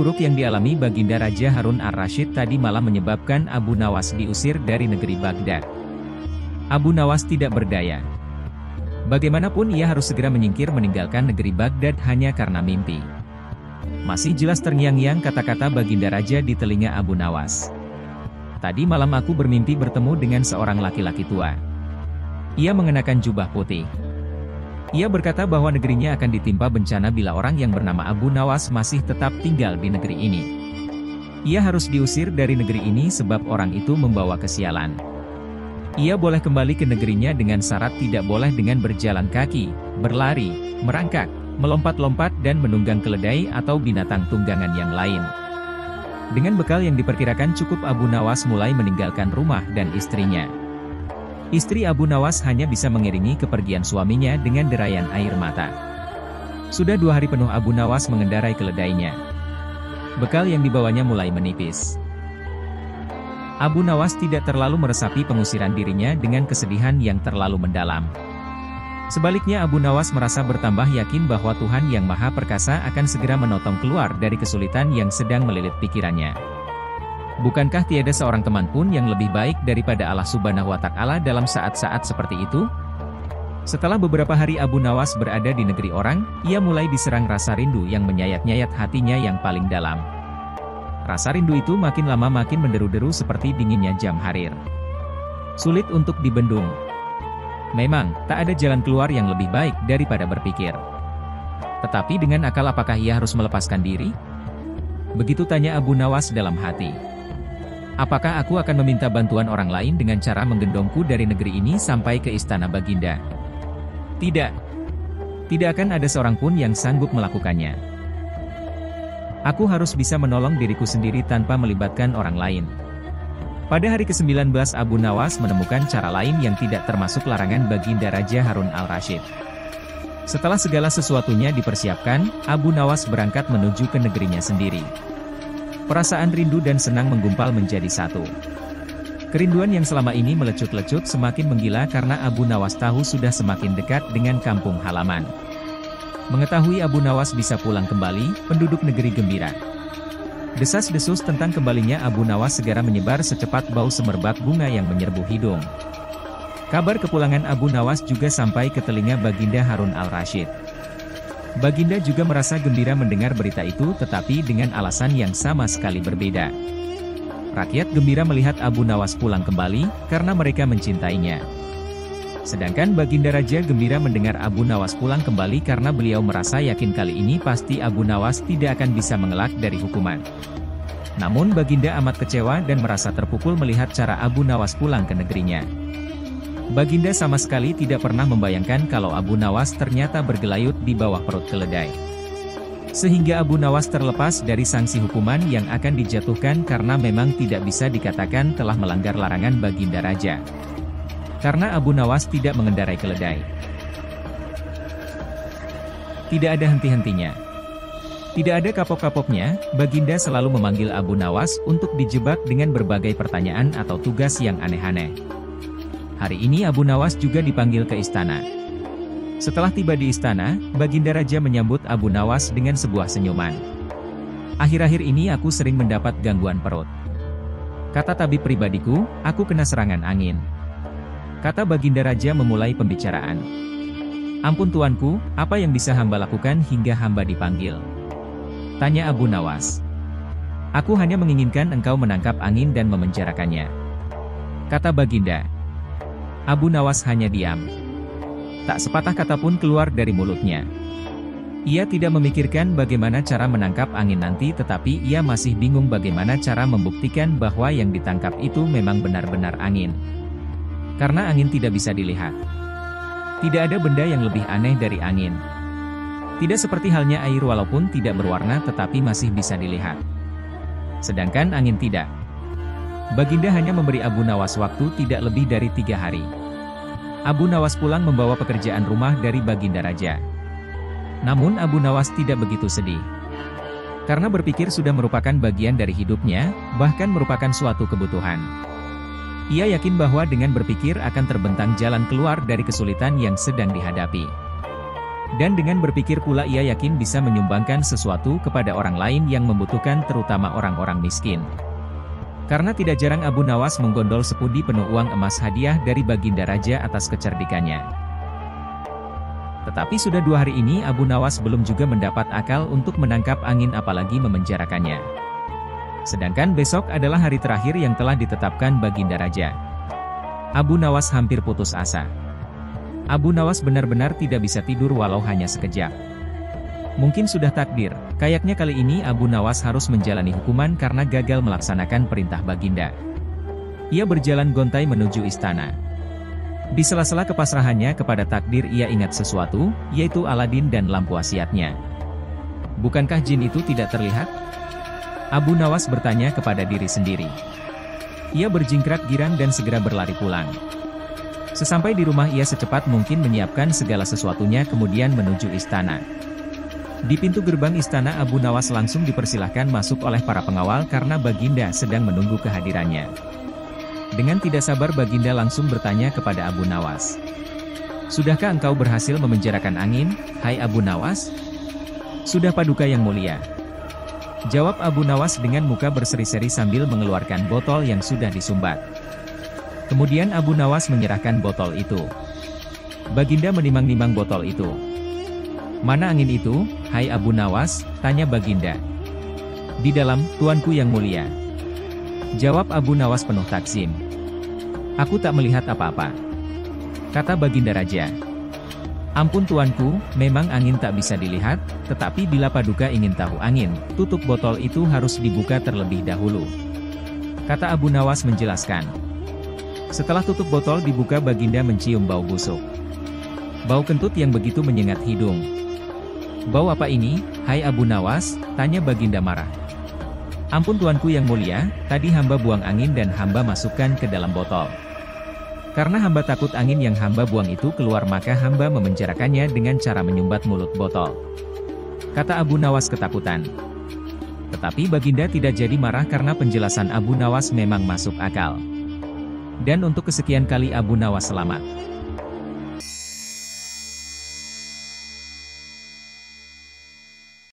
buruk yang dialami Baginda Raja Harun al-Rashid tadi malah menyebabkan Abu Nawas diusir dari negeri Baghdad. Abu Nawas tidak berdaya. Bagaimanapun ia harus segera menyingkir meninggalkan negeri Baghdad hanya karena mimpi. Masih jelas terngiang-ngiang kata-kata Baginda Raja di telinga Abu Nawas. Tadi malam aku bermimpi bertemu dengan seorang laki-laki tua. Ia mengenakan jubah putih. Ia berkata bahwa negerinya akan ditimpa bencana bila orang yang bernama Abu Nawas masih tetap tinggal di negeri ini. Ia harus diusir dari negeri ini sebab orang itu membawa kesialan. Ia boleh kembali ke negerinya dengan syarat tidak boleh dengan berjalan kaki, berlari, merangkak, melompat-lompat dan menunggang keledai atau binatang tunggangan yang lain. Dengan bekal yang diperkirakan cukup, Abu Nawas mulai meninggalkan rumah dan istrinya. Istri Abu Nawas hanya bisa mengiringi kepergian suaminya dengan derayan air mata. Sudah 2 hari penuh Abu Nawas mengendarai keledainya. Bekal yang dibawanya mulai menipis. Abu Nawas tidak terlalu meresapi pengusiran dirinya dengan kesedihan yang terlalu mendalam. Sebaliknya Abu Nawas merasa bertambah yakin bahwa Tuhan Yang Maha Perkasa akan segera menotong keluar dari kesulitan yang sedang melilit pikirannya. Bukankah tiada seorang teman pun yang lebih baik daripada Allah Subhanahu wa Ta'ala dalam saat-saat seperti itu? Setelah beberapa hari Abu Nawas berada di negeri orang, ia mulai diserang rasa rindu yang menyayat-nyayat hatinya yang paling dalam. Rasa rindu itu makin lama makin menderu-deru seperti dinginnya jam harir. Sulit untuk dibendung. Memang, tak ada jalan keluar yang lebih baik daripada berpikir. Tetapi dengan akal apakah ia harus melepaskan diri? Begitu tanya Abu Nawas dalam hati. Apakah aku akan meminta bantuan orang lain dengan cara menggendongku dari negeri ini sampai ke istana Baginda? Tidak. Tidak akan ada seorang pun yang sanggup melakukannya. Aku harus bisa menolong diriku sendiri tanpa melibatkan orang lain. Pada hari ke-19 Abu Nawas menemukan cara lain yang tidak termasuk larangan Baginda Raja Harun al-Rashid. Setelah segala sesuatunya dipersiapkan, Abu Nawas berangkat menuju ke negerinya sendiri. Perasaan rindu dan senang menggumpal menjadi satu. Kerinduan yang selama ini melecut-lecut semakin menggila karena Abu Nawas tahu sudah semakin dekat dengan kampung halaman. Mengetahui Abu Nawas bisa pulang kembali, penduduk negeri gembira. Desas-desus tentang kembalinya Abu Nawas segera menyebar secepat bau semerbak bunga yang menyerbu hidung. Kabar kepulangan Abu Nawas juga sampai ke telinga Baginda Harun al-Rashid. Baginda juga merasa gembira mendengar berita itu, tetapi dengan alasan yang sama sekali berbeda. Rakyat gembira melihat Abu Nawas pulang kembali, karena mereka mencintainya. Sedangkan Baginda Raja gembira mendengar Abu Nawas pulang kembali karena beliau merasa yakin kali ini pasti Abu Nawas tidak akan bisa mengelak dari hukuman. Namun Baginda amat kecewa dan merasa terpukul melihat cara Abu Nawas pulang ke negerinya. Baginda sama sekali tidak pernah membayangkan kalau Abu Nawas ternyata bergelayut di bawah perut keledai. Sehingga Abu Nawas terlepas dari sanksi hukuman yang akan dijatuhkan karena memang tidak bisa dikatakan telah melanggar larangan Baginda Raja. Karena Abu Nawas tidak mengendarai keledai. Tidak ada henti-hentinya. Tidak ada kapok-kapoknya, Baginda selalu memanggil Abu Nawas untuk dijebak dengan berbagai pertanyaan atau tugas yang aneh-aneh. Hari ini Abu Nawas juga dipanggil ke istana. Setelah tiba di istana, Baginda Raja menyambut Abu Nawas dengan sebuah senyuman. Akhir-akhir ini aku sering mendapat gangguan perut. Kata tabib pribadiku, aku kena serangan angin. Kata Baginda Raja memulai pembicaraan. Ampun tuanku, apa yang bisa hamba lakukan hingga hamba dipanggil? Tanya Abu Nawas. Aku hanya menginginkan engkau menangkap angin dan memenjarakannya. Kata Baginda. Abu Nawas hanya diam. Tak sepatah kata pun keluar dari mulutnya. Ia tidak memikirkan bagaimana cara menangkap angin nanti, tetapi ia masih bingung bagaimana cara membuktikan bahwa yang ditangkap itu memang benar-benar angin. Karena angin tidak bisa dilihat. Tidak ada benda yang lebih aneh dari angin. Tidak seperti halnya air, walaupun tidak berwarna tetapi masih bisa dilihat. Sedangkan angin tidak. Baginda hanya memberi Abu Nawas waktu tidak lebih dari 3 hari. Abu Nawas pulang membawa pekerjaan rumah dari Baginda Raja. Namun Abu Nawas tidak begitu sedih. Karena berpikir sudah merupakan bagian dari hidupnya, bahkan merupakan suatu kebutuhan. Ia yakin bahwa dengan berpikir akan terbentang jalan keluar dari kesulitan yang sedang dihadapi. Dan dengan berpikir pula ia yakin bisa menyumbangkan sesuatu kepada orang lain yang membutuhkan, terutama orang-orang miskin. Karena tidak jarang Abu Nawas menggondol sepundi penuh uang emas hadiah dari Baginda Raja atas kecerdikannya. Tetapi sudah 2 hari ini Abu Nawas belum juga mendapat akal untuk menangkap angin apalagi memenjarakannya. Sedangkan besok adalah hari terakhir yang telah ditetapkan Baginda Raja. Abu Nawas hampir putus asa. Abu Nawas benar-benar tidak bisa tidur walau hanya sekejap. Mungkin sudah takdir, kayaknya kali ini Abu Nawas harus menjalani hukuman karena gagal melaksanakan perintah Baginda. Ia berjalan gontai menuju istana. Di sela-sela kepasrahannya kepada takdir ia ingat sesuatu, yaitu Aladin dan lampu wasiatnya. Bukankah jin itu tidak terlihat? Abu Nawas bertanya kepada diri sendiri. Ia berjingkrak girang dan segera berlari pulang. Sesampai di rumah ia secepat mungkin menyiapkan segala sesuatunya kemudian menuju istana. Di pintu gerbang istana Abu Nawas langsung dipersilahkan masuk oleh para pengawal karena Baginda sedang menunggu kehadirannya. Dengan tidak sabar Baginda langsung bertanya kepada Abu Nawas. Sudahkah engkau berhasil memenjarakan angin, hai Abu Nawas? Sudah Paduka Yang Mulia. Jawab Abu Nawas dengan muka berseri-seri sambil mengeluarkan botol yang sudah disumbat. Kemudian Abu Nawas menyerahkan botol itu. Baginda menimang-nimang botol itu. Mana angin itu, hai Abu Nawas? Tanya Baginda. Di dalam, Tuanku Yang Mulia. Jawab Abu Nawas penuh takzim. Aku tak melihat apa-apa. Kata Baginda Raja. Ampun Tuanku, memang angin tak bisa dilihat, tetapi bila Paduka ingin tahu angin, tutup botol itu harus dibuka terlebih dahulu. Kata Abu Nawas menjelaskan. Setelah tutup botol dibuka Baginda mencium bau busuk. Bau kentut yang begitu menyengat hidung. Bau apa ini, hai Abu Nawas? Tanya Baginda marah. Ampun Tuanku Yang Mulia, tadi hamba buang angin dan hamba masukkan ke dalam botol. Karena hamba takut angin yang hamba buang itu keluar maka hamba memenjarakannya dengan cara menyumbat mulut botol. Kata Abu Nawas ketakutan. Tetapi Baginda tidak jadi marah karena penjelasan Abu Nawas memang masuk akal. Dan untuk kesekian kali Abu Nawas selamat.